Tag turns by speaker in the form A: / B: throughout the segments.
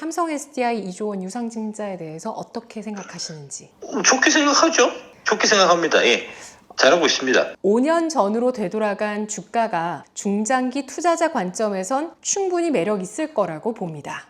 A: 삼성 SDI 2조 원 유상증자에 대해서 어떻게 생각하시는지?
B: 좋게 생각하죠. 좋게 생각합니다. 예. 잘하고 있습니다.
A: 5년 전으로 되돌아간 주가가 중장기 투자자 관점에선 충분히 매력 있을 거라고 봅니다.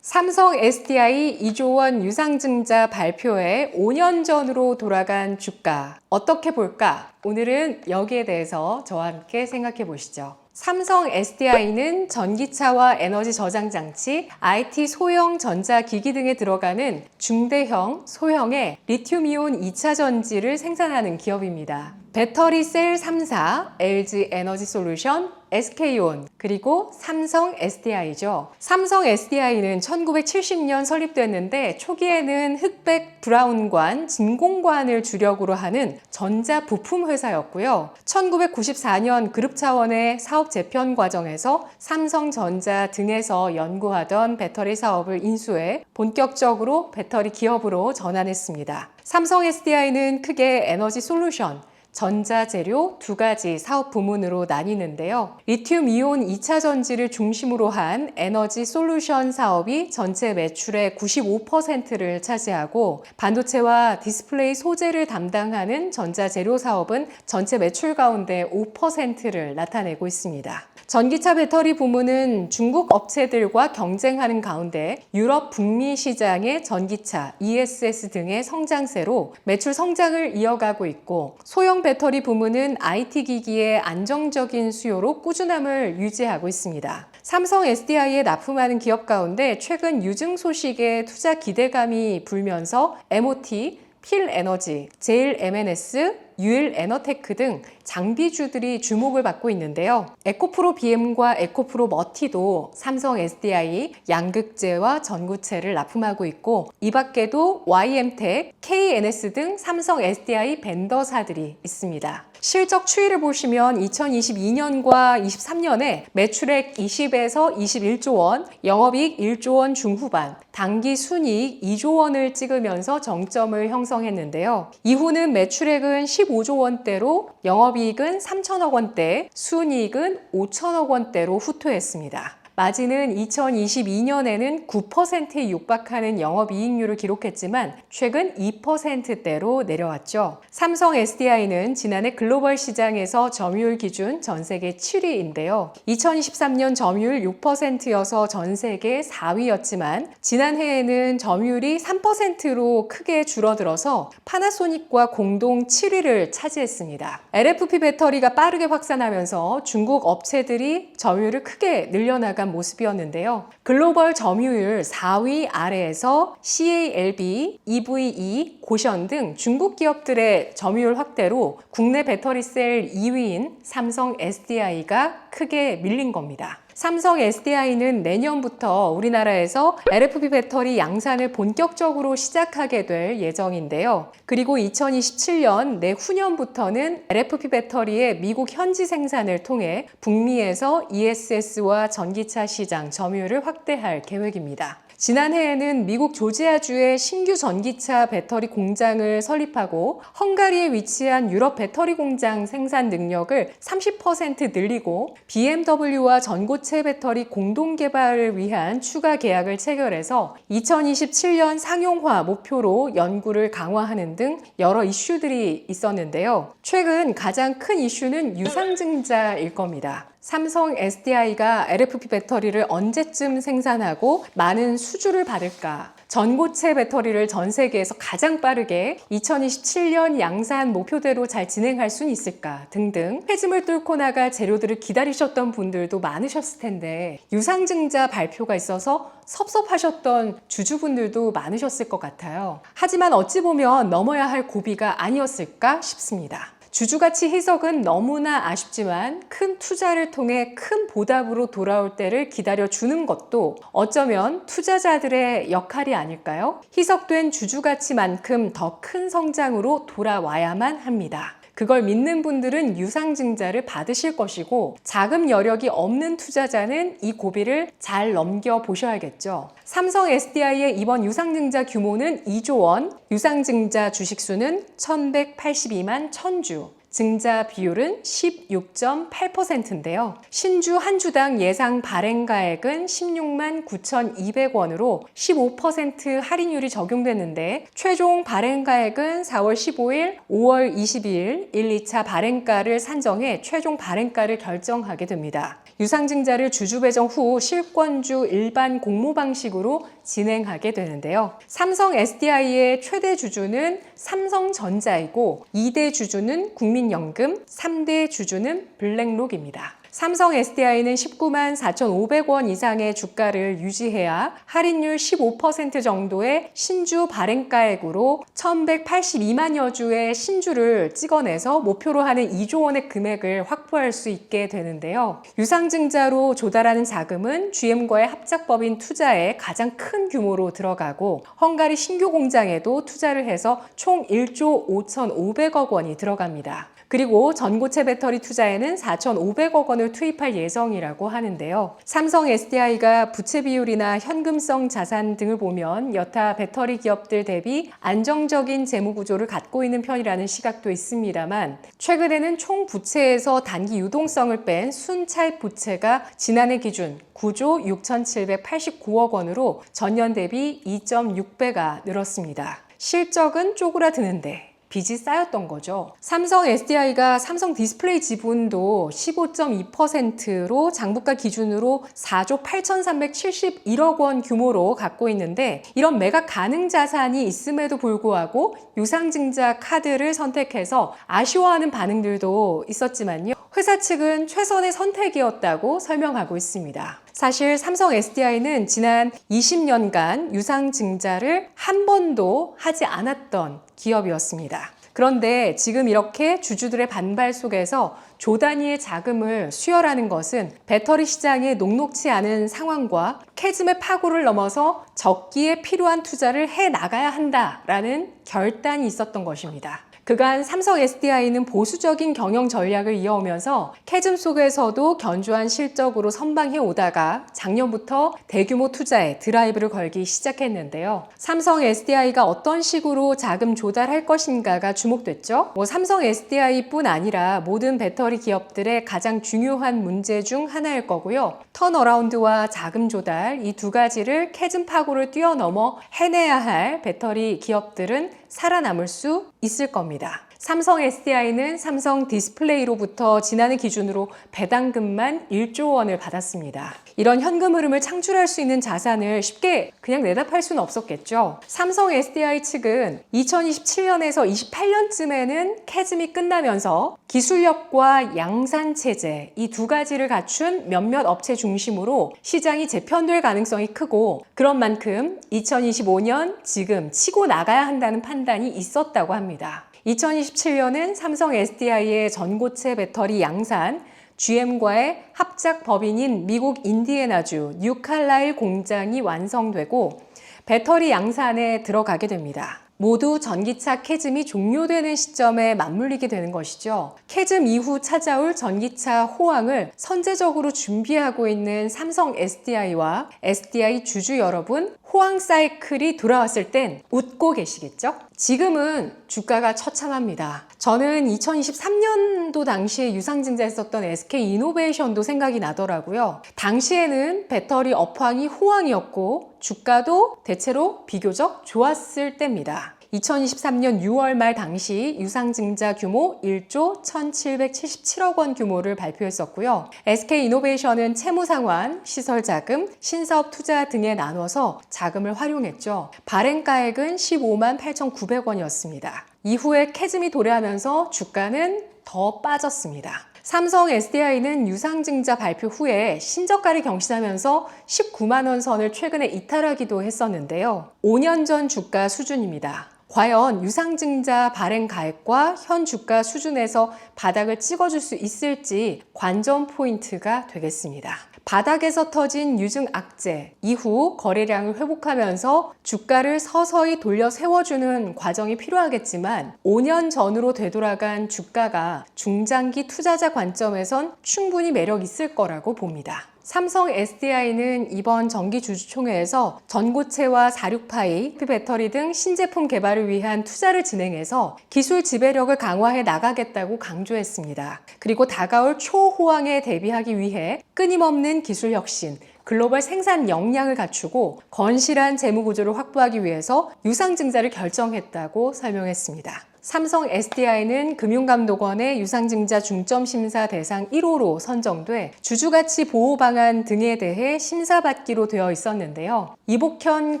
A: 삼성 SDI 2조 원 유상증자 발표에 5년 전으로 돌아간 주가 어떻게 볼까? 오늘은 여기에 대해서 저와 함께 생각해 보시죠. 삼성 SDI는 전기차와 에너지 저장 장치, IT 소형 전자기기 등에 들어가는 중대형, 소형의 리튬이온 2차 전지를 생산하는 기업입니다. 배터리 셀 3사, LG 에너지 솔루션, SK온, 그리고 삼성 SDI죠. 삼성 SDI는 1970년 설립됐는데 초기에는 흑백 브라운관, 진공관을 주력으로 하는 전자 부품 회사였고요. 1994년 그룹 차원의 사업 재편 과정에서 삼성전자 등에서 연구하던 배터리 사업을 인수해 본격적으로 배터리 기업으로 전환했습니다. 삼성 SDI는 크게 에너지 솔루션, 전자재료 두 가지 사업 부문으로 나뉘는데요. 리튬이온 2차 전지를 중심으로 한 에너지 솔루션 사업이 전체 매출의 95%를 차지하고 반도체와 디스플레이 소재를 담당하는 전자재료 사업은 전체 매출 가운데 5%를 나타내고 있습니다. 전기차 배터리 부문은 중국 업체들과 경쟁하는 가운데 유럽 북미 시장의 전기차, ESS 등의 성장세로 매출 성장을 이어가고 있고 소형 배터리 부문은 IT 기기의 안정적인 수요로 꾸준함을 유지하고 있습니다. 삼성 SDI에 납품하는 기업 가운데 최근 유증 소식에 투자 기대감이 불면서 MOT, 필에너지, 제일 M&S, 유일 에너테크 등 장비주들이 주목을 받고 있는데요. 에코프로 BM과 에코프로 머티도 삼성 SDI 양극재와 전구체를 납품하고 있고 이 밖에도 YM텍, KNS 등 삼성 SDI 벤더사들이 있습니다. 실적 추이를 보시면 2022년과 23년에 매출액 20에서 21조 원, 영업이익 1조 원 중후반, 당기 순이익 2조 원을 찍으면서 정점을 형성했는데요. 이후는 매출액은 15조 원대로 영업이익은 3천억 원대, 순이익은 5천억 원대로 후퇴했습니다. 마진은 2022년에는 9%에 육박하는 영업이익률을 기록했지만 최근 2%대로 내려왔죠. 삼성 SDI는 지난해 글로벌 시장에서 점유율 기준 전 세계 7위인데요. 2023년 점유율 6%여서 전 세계 4위였지만 지난해에는 점유율이 3%로 크게 줄어들어서 파나소닉과 공동 7위를 차지했습니다. LFP 배터리가 빠르게 확산하면서 중국 업체들이 점유율을 크게 늘려나간 모습이었는데요. 글로벌 점유율 4위 아래에서 CALB, EVE, 고션 등 중국 기업들의 점유율 확대로 국내 배터리 셀 2위인 삼성 SDI가 크게 밀린 겁니다. 삼성 SDI는 내년부터 우리나라에서 LFP 배터리 양산을 본격적으로 시작하게 될 예정인데요. 그리고 2027년 내후년부터는 LFP 배터리의 미국 현지 생산을 통해 북미에서 ESS와 전기차 시장 점유율을 확대할 계획입니다. 지난해에는 미국 조지아주에 신규 전기차 배터리 공장을 설립하고 헝가리에 위치한 유럽 배터리 공장 생산 능력을 30% 늘리고 BMW와 전고체 배터리 공동 개발을 위한 추가 계약을 체결해서 2027년 상용화 목표로 연구를 강화하는 등 여러 이슈들이 있었는데요. 최근 가장 큰 이슈는 유상증자일 겁니다. 삼성 SDI가 LFP 배터리를 언제쯤 생산하고 많은 수주를 받을까? 전고체 배터리를 전 세계에서 가장 빠르게 2027년 양산 목표대로 잘 진행할 수는 있을까? 등등 폐짐을 뚫고 나갈 재료들을 기다리셨던 분들도 많으셨을 텐데 유상증자 발표가 있어서 섭섭하셨던 주주분들도 많으셨을 것 같아요. 하지만 어찌 보면 넘어야 할 고비가 아니었을까 싶습니다. 주주가치 희석은 너무나 아쉽지만 큰 투자를 통해 큰 보답으로 돌아올 때를 기다려주는 것도 어쩌면 투자자들의 역할이 아닐까요? 희석된 주주가치만큼 더 큰 성장으로 돌아와야만 합니다. 그걸 믿는 분들은 유상증자를 받으실 것이고 자금 여력이 없는 투자자는 이 고비를 잘 넘겨보셔야겠죠. 삼성 SDI의 이번 유상증자 규모는 2조 원, 유상증자 주식수는 1182만 1000주, 증자 비율은 16.8%인데요. 신주 한 주당 예상 발행가액은 16만 9,200원으로 15% 할인율이 적용됐는데 최종 발행가액은 4월 15일, 5월 22일 1, 2차 발행가를 산정해 최종 발행가를 결정하게 됩니다. 유상증자를 주주 배정 후 실권주 일반 공모 방식으로 진행하게 되는데요. 삼성 SDI의 최대 주주는 삼성전자이고 2대 주주는 국민연금, 3대 주주는 블랙록입니다. 삼성 SDI는 19만 4,500원 이상의 주가를 유지해야 할인율 15% 정도의 신주 발행가액으로 1,182만여 주의 신주를 찍어내서 목표로 하는 2조 원의 금액을 확보할 수 있게 되는데요. 유상증자로 조달하는 자금은 GM과의 합작법인 투자에 가장 큰 규모로 들어가고 헝가리 신규 공장에도 투자를 해서 총 1조 5,500억 원이 들어갑니다. 그리고 전고체 배터리 투자에는 4,500억 원을 투입할 예정이라고 하는데요. 삼성 SDI가 부채 비율이나 현금성 자산 등을 보면 여타 배터리 기업들 대비 안정적인 재무 구조를 갖고 있는 편이라는 시각도 있습니다만 최근에는 총 부채에서 단기 유동성을 뺀 순차입 부채가 지난해 기준 9조 6,789억 원으로 전년 대비 2.6배가 늘었습니다. 실적은 쪼그라드는데 빚이 쌓였던 거죠. 삼성 SDI가 삼성 디스플레이 지분도 15.2%로 장부가 기준으로 4조 8,371억 원 규모로 갖고 있는데 이런 매각 가능 자산이 있음에도 불구하고 유상증자 카드를 선택해서 아쉬워하는 반응들도 있었지만요. 회사 측은 최선의 선택이었다고 설명하고 있습니다. 사실 삼성 SDI는 지난 20년간 유상증자를 한 번도 하지 않았던 기업이었습니다. 그런데 지금 이렇게 주주들의 반발 속에서 조 단위의 자금을 수혈하는 것은 배터리 시장에 녹록치 않은 상황과 캐즘의 파고를 넘어서 적기에 필요한 투자를 해 나가야 한다라는 결단이 있었던 것입니다. 그간 삼성 SDI는 보수적인 경영 전략을 이어오면서 캐즘 속에서도 견조한 실적으로 선방해 오다가 작년부터 대규모 투자에 드라이브를 걸기 시작했는데요. 삼성 SDI가 어떤 식으로 자금 조달할 것인가가 주목됐죠. 삼성 SDI뿐 아니라 모든 배터리 기업들의 가장 중요한 문제 중 하나일 거고요. 턴어라운드와 자금 조달 이 두 가지를 캐즘 파고를 뛰어넘어 해내야 할 배터리 기업들은 살아남을 수 있을 겁니다. 삼성 SDI는 삼성 디스플레이로부터 지난해 기준으로 배당금만 1조 원을 받았습니다. 이런 현금 흐름을 창출할 수 있는 자산을 쉽게 그냥 내다 팔 수는 없었겠죠. 삼성 SDI 측은 2027년에서 28년쯤에는 캐즘이 끝나면서 기술력과 양산 체제 이 두 가지를 갖춘 몇몇 업체 중심으로 시장이 재편될 가능성이 크고 그런 만큼 2025년 지금 치고 나가야 한다는 판단이 있었다고 합니다. 2027년은 삼성 SDI의 전고체 배터리 양산, GM과의 합작 법인인 미국 인디애나주 뉴칼라일 공장이 완성되고 배터리 양산에 들어가게 됩니다. 모두 전기차 캐즘이 종료되는 시점에 맞물리게 되는 것이죠. 캐즘 이후 찾아올 전기차 호황을 선제적으로 준비하고 있는 삼성 SDI와 SDI 주주 여러분, 호황 사이클이 돌아왔을 땐 웃고 계시겠죠? 지금은 주가가 처참합니다. 저는 2023년도 당시에 유상증자했었던 SK이노베이션도 생각이 나더라고요. 당시에는 배터리 업황이 호황이었고 주가도 대체로 비교적 좋았을 때입니다. 2023년 6월 말 당시 유상증자 규모 1조 1,777억 원 규모를 발표했었고요. SK이노베이션은 채무상환, 시설자금, 신사업 투자 등에 나눠서 자금을 활용했죠. 발행가액은 15만 8,900원이었습니다. 이후에 캐즘이 도래하면서 주가는 더 빠졌습니다. 삼성 SDI는 유상증자 발표 후에 신저가를 경신하면서 19만 원 선을 최근에 이탈하기도 했었는데요. 5년 전 주가 수준입니다. 과연 유상증자 발행 가액과 현 주가 수준에서 바닥을 찍어줄 수 있을지 관전 포인트가 되겠습니다. 바닥에서 터진 유증 악재 이후 거래량을 회복하면서 주가를 서서히 돌려 세워주는 과정이 필요하겠지만 5년 전으로 되돌아간 주가가 중장기 투자자 관점에선 충분히 매력 있을 거라고 봅니다. 삼성 SDI는 이번 정기주주총회에서 전고체와 46파이, 배터리 등 신제품 개발을 위한 투자를 진행해서 기술 지배력을 강화해 나가겠다고 강조했습니다. 그리고 다가올 초호황에 대비하기 위해 끊임없는 기술 혁신, 글로벌 생산 역량을 갖추고 건실한 재무 구조를 확보하기 위해서 유상증자를 결정했다고 설명했습니다. 삼성 SDI는 금융감독원의 유상증자 중점심사 대상 1호로 선정돼 주주가치 보호 방안 등에 대해 심사받기로 되어 있었는데요. 이복현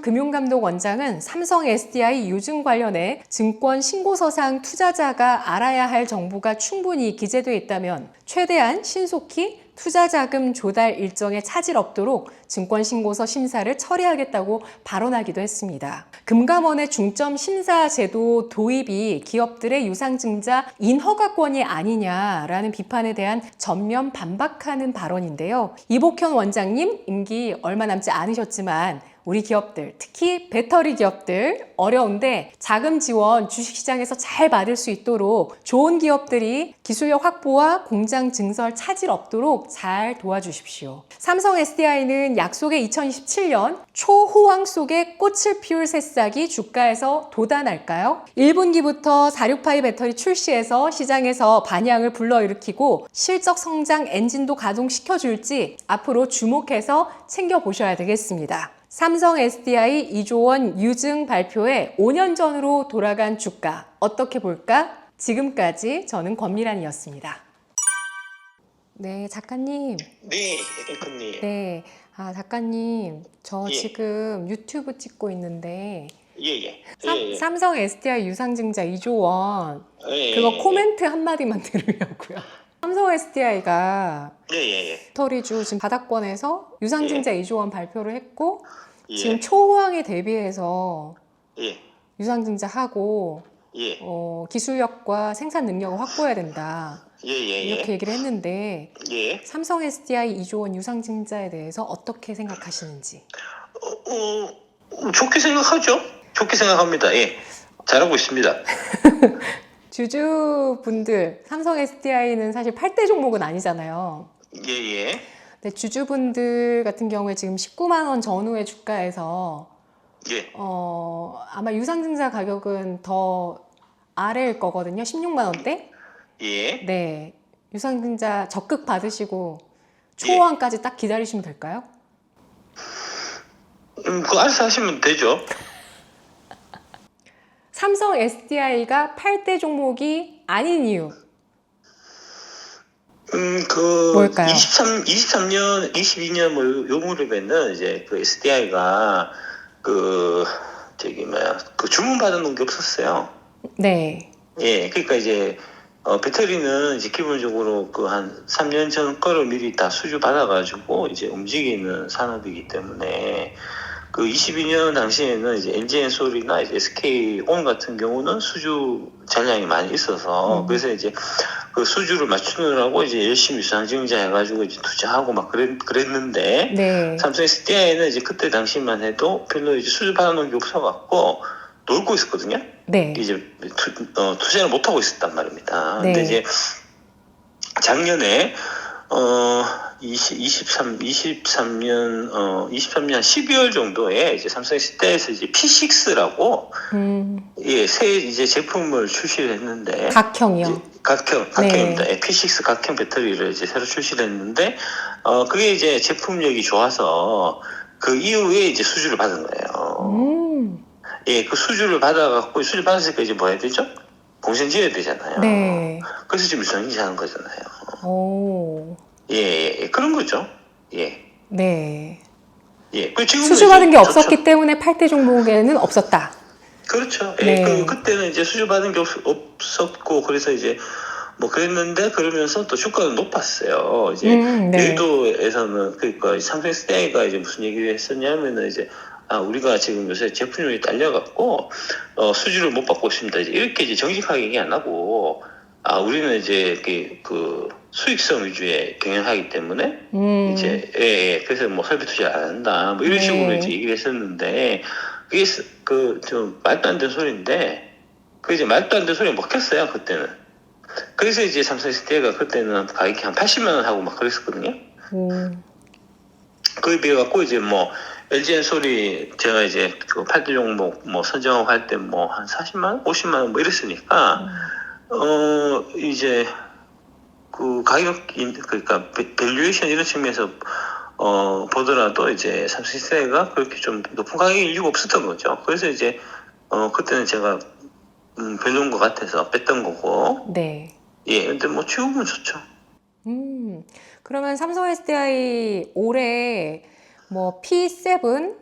A: 금융감독원장은 삼성 SDI 유증 관련해 증권 신고서상 투자자가 알아야 할 정보가 충분히 기재되어 있다면 최대한 신속히 투자자금 조달 일정에 차질 없도록 증권신고서 심사를 처리하겠다고 발언하기도 했습니다. 금감원의 중점 심사 제도 도입이 기업들의 유상증자 인허가권이 아니냐라는 비판에 대한 전면 반박하는 발언인데요. 이복현 원장님 임기 얼마 남지 않으셨지만 우리 기업들, 특히 배터리 기업들 어려운데 자금 지원 주식시장에서 잘 받을 수 있도록 좋은 기업들이 기술력 확보와 공장 증설 차질 없도록 잘 도와주십시오. 삼성 SDI는 약속의 2027년 초호황 속에 꽃을 피울 새싹이 주가에서 돋아날까요? 1분기부터 46파이 배터리 출시해서 시장에서 반향을 불러일으키고 실적 성장 엔진도 가동시켜줄지 앞으로 주목해서 챙겨보셔야 되겠습니다. 삼성 SDI 2조 원 유증 발표에 5년 전으로 돌아간 주가 어떻게 볼까? 지금까지 저는 권미란이었습니다. 네, 작가님.
B: 네, 앵커님.
A: 네, 작가님, 저
B: 예.
A: 지금 유튜브 찍고 있는데
B: 예.
A: 삼성 SDI 유상증자 2조 원
B: 예,
A: 그거
B: 예,
A: 코멘트 한마디만 들으려고요. 삼성 SDI가
B: 예.
A: 배터리주 지금 바닥권에서 유상증자 2조 원 발표를 했고
B: 예.
A: 지금 초호황에 대비해서
B: 예.
A: 유상증자하고
B: 예.
A: 기술력과 생산 능력을 확보해야 된다.
B: 예.
A: 이렇게 얘기를 했는데
B: 예.
A: 삼성 SDI 2조 원 유상증자에 대해서 어떻게 생각하시는지.
B: 좋게 생각하죠. 좋게 생각합니다. 예. 잘하고 있습니다.
A: 주주분들, 삼성 SDI는 사실 8대 종목은 아니잖아요.
B: 예.
A: 근데 주주분들 같은 경우에 지금 19만 원 전후의 주가에서
B: 예.
A: 아마 유상증자 가격은 더 아래일 거거든요. 16만 원대?
B: 예.
A: 네. 유상증자 적극 받으시고 초호황까지 딱 기다리시면 될까요?
B: 그거 알아서 하시면 되죠.
A: 삼성 SDI가 8대 종목이 아닌 이유. 뭘까요?
B: 23년, 22년 뭐 요 무렵에는 이제 그 SDI가 그 주문 받아놓은 게 없었어요.
A: 네.
B: 예, 그러니까 이제 배터리는 이제 기본적으로 그 한 3년 전 거를 미리 다 수주 받아가지고 이제 움직이는 산업이기 때문에 그 22년 당시에는 이제 NG엔솔이나 이제 SK온 같은 경우는 수주 잔량이 많이 있어서 그래서 이제 그 수주를 맞추느라고 이제 열심히 유상증자 해가지고 이제 투자하고 막 그랬는데
A: 네.
B: 삼성 SDI는 이제 그때 당시만 해도 별로 이제 수주 받아놓은 게 없어갖고 놀고 있었거든요.
A: 네.
B: 이제 투자를 못 하고 있었단 말입니다.
A: 네.
B: 근데 이제 작년에 23년 12월 정도에 이제 삼성 SDI에서 이제 P6라고 새 이제 제품을 출시를 했는데
A: 각형이요.
B: 각형입니다.
A: 네.
B: P6 각형 배터리를 이제 새로 출시를 했는데 그게 이제 제품력이 좋아서 그 이후에 이제 수주를 받은 거예요. 예, 그 수주를 받아갖고 수주 받았으니까 이제 뭐 해야 되죠? 공장 지어야 되잖아요.
A: 네.
B: 그래서 지금 유상증자하는 거잖아요.
A: 오.
B: 예, 그런 거죠. 예.
A: 네.
B: 예. 그 지금
A: 수주받은 게 없었기 때문에 8대 종목에는 없었다.
B: 그렇죠.
A: 네.
B: 예. 그때는 이제 수주받은 게 없었고 그래서 이제 뭐 그랬는데 그러면서 또 주가는 높았어요. 이제
A: 네.
B: 여의도에서는 그러니까 삼성 SDI가 이제 무슨 얘기를 했었냐면은 이제 우리가 지금 요새 제품력이 딸려갖고 수주를 못 받고 있습니다. 이렇게 이제 정직하게 얘기 안 하고 우리는 이제 그 수익성 위주의 경영하기 때문에 이제 그래서 뭐 설비 투자 안 한다 뭐 이런 식으로 이제 얘기를 했었는데 그게 좀 말도 안 되는 소리인데 그 이제 말도 안 되는 소리에 먹혔어요 그때는. 그래서 이제 삼성 SDI가 그때는 가격이 한 80만 원 하고 막 그랬었거든요. 그에 비해 갖고 이제 뭐 LG엔솔이 제가 이제 그 8대 종목 뭐 선정하고 할 때 뭐 한 40만 원, 50만 원 뭐 이랬으니까 이제 그 가격 그러니까 밸류에이션 이런 측면에서 보더라도 이제 삼성시스템가 그렇게 좀 높은 가격일 이유가 없었던 거죠. 그래서 이제 그때는 제가 별로인 것 같아서 뺐던 거고.
A: 네.
B: 예, 근데 뭐 지금은 좋죠.
A: 그러면 삼성 SDI 올해 뭐 P7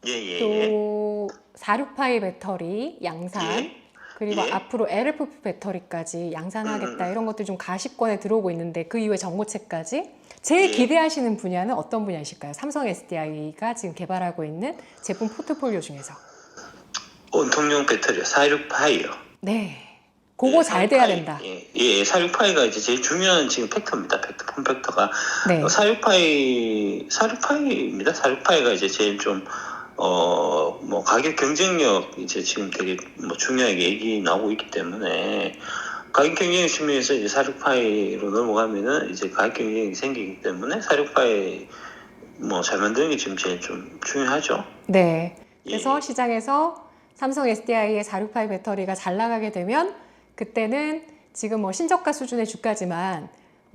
B: 예, 예, 예.
A: 또 468 배터리 양산
B: 예.
A: 그리고
B: 예.
A: 앞으로 LFP 배터리까지 양산하겠다 이런 것들 좀 가시권에 들어오고 있는데 그 이후에 전고체까지 제일
B: 예.
A: 기대하시는 분야는 어떤 분야이실까요? 삼성 SDI가 지금 개발하고 있는 제품 포트폴리오 중에서.
B: 원통용 배터리요. 468요.
A: 네. 그거 잘 돼야 된다.
B: 예, 468가 이제 제일 중요한 지금 팩터입니다. 폼팩터가.
A: 네.
B: 468입니다. 468가 이제 제일 좀, 뭐, 가격 경쟁력, 이제 지금 되게 뭐 중요하게 얘기 나오고 있기 때문에, 가격 경쟁 측면에서 이제 468로 넘어가면은 이제 가격 경쟁이 생기기 때문에 468 뭐 잘 만드는 게 지금 제일 좀 중요하죠.
A: 네. 그래서
B: 예.
A: 시장에서 삼성 SDI의 468 배터리가 잘 나가게 되면 그때는 지금 뭐 신저가 수준의 주가지만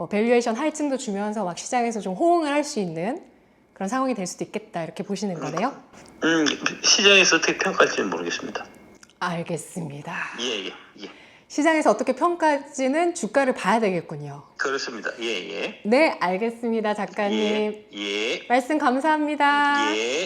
A: 밸류에이션 할증도 주면서 막 시장에서 좀 호응을 할 수 있는 그런 상황이 될 수도 있겠다 이렇게 보시는 거네요.
B: 시장에서 어떻게 평가할지는 모르겠습니다.
A: 알겠습니다.
B: 예.
A: 시장에서 어떻게 평가할지는 주가를 봐야 되겠군요.
B: 그렇습니다. 예.
A: 네, 알겠습니다, 작가님.
B: 예.
A: 말씀 감사합니다.
B: 예.